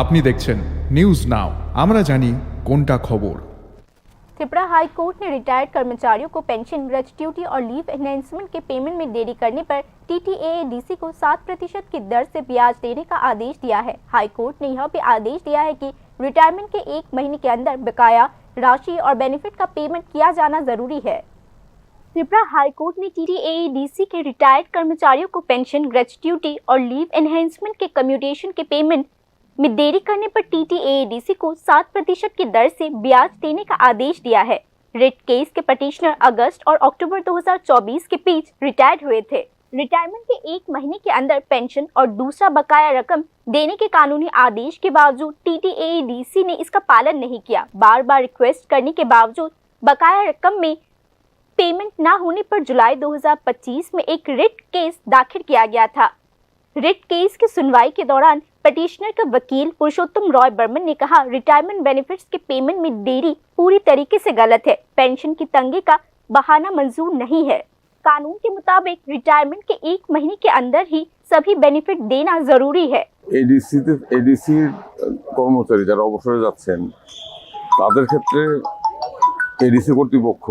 আপনি দেখছেন news now, আমরা জানি কোনটা खबर। त्रिपुरा हाई कोर्ट ने रिटायर्ड कर्मचारियों को पेंशन, ग्रेच्युटी और लीव एनहेंसमेंट के पेमेंट में देरी करने पर टीटीएडीसी को 7% की दर से ब्याज देने का आदेश दिया है। हाई कोर्ट ने यह भी आदेश दिया है कि रिटायरमेंट के 1 महीने के अंदर बकाया राशि और बेनिफिट का पेमेंट किया जाना जरूरी है। त्रिपुरा हाई कोर्ट ने टीटीएडीसी के रिटायर्ड कर्मचारियों को पेंशन, ग्रेच्युटी और लीव एनहेंसमेंट के कम्यूटेशन के पेमेंट में देरी करने पर टीटीएडीसी को 7% की दर से ब्याज देने का आदेश दिया है। रिट केस के पटिशनर अगस्त और अक्टूबर 2024 के बीच रिटायर्ड हुए थे। रिटायरमेंट के 1 महीने के अंदर पेंशन और दूसरा बकाया रकम देने के कानूनी आदेश के बावजूद टीटीएडीसी ने इसका पालन नहीं किया। बार बार रिक्वेस्ट करने के बावजूद बकाया रकम में पेमेंट न होने पर जुलाई 2025 में एक रिट केस दाखिल किया गया था। रिट केस की सुनवाई के दौरान पटिशनर का वकील पुरुषोत्तम रॉय बर्मन ने कहा, रिटायरमेंट बेनिफिट्स के पेमेंट में देरी पूरी तरीके से गलत है। पेंशन की तंगी का बहाना मंजूर नहीं है। कानून के मुताबिक रिटायरमेंट के 1 महीने के अंदर ही सभी बेनिफिट देना जरूरी है। এডিসি কর্মচারী যারা অবসরে যাচ্ছেন তাদের ক্ষেত্রে এডিসি কর্তৃপক্ষ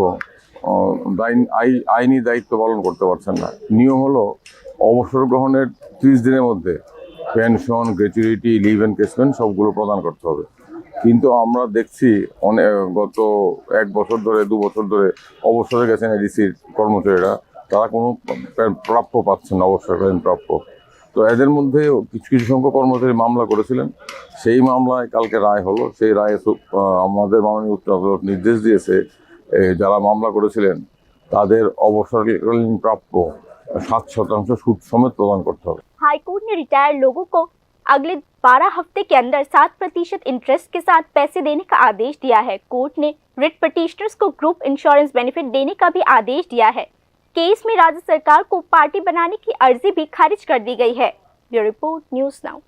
আইনি দায়িত্ব পালন করতে পারছেন না। নিয়ম হলো অবসর গ্রহণের 30 দিনের মধ্যে পেনশন, গ্র্যাচুইটি, লিভ এনকেসমেন্ট সবগুলো প্রদান করতে হবে। কিন্তু আমরা দেখছি গত 1 বছর ধরে 2 বছর ধরে অবসরে গেছেন এডিসির কর্মচারীরা, তারা কোনো প্রাপ্য পাচ্ছেন না, অবসরকালীন প্রাপ্য। তো এদের মধ্যে কিছু কিছু সংখ্যক কর্মচারী মামলা করেছিলেন, সেই মামলায় কালকে রায় হলো। সেই রায়ে আমাদের মাননীয় উচ্চ আদালত নির্দেশ দিয়েছে যারা মামলা করেছিলেন তাদের অবসরকালীন প্রাপ্য 7% সুদ समेत प्रदान करते হবে। हाईकोर्ट ने रिटायर्ड लोगों को अगले 12 हफ्ते के अंदर 7% इंटरेस्ट के साथ पैसे देने का आदेश दिया है। कोर्ट ने रिट पिटिशनर्स को ग्रुप इंश्योरेंस बेनिफिट देने का भी आदेश दिया है। केस में राज्य सरकार को पार्टी बनाने की अर्जी भी खारिज कर दी गई है। Bureau report, news now.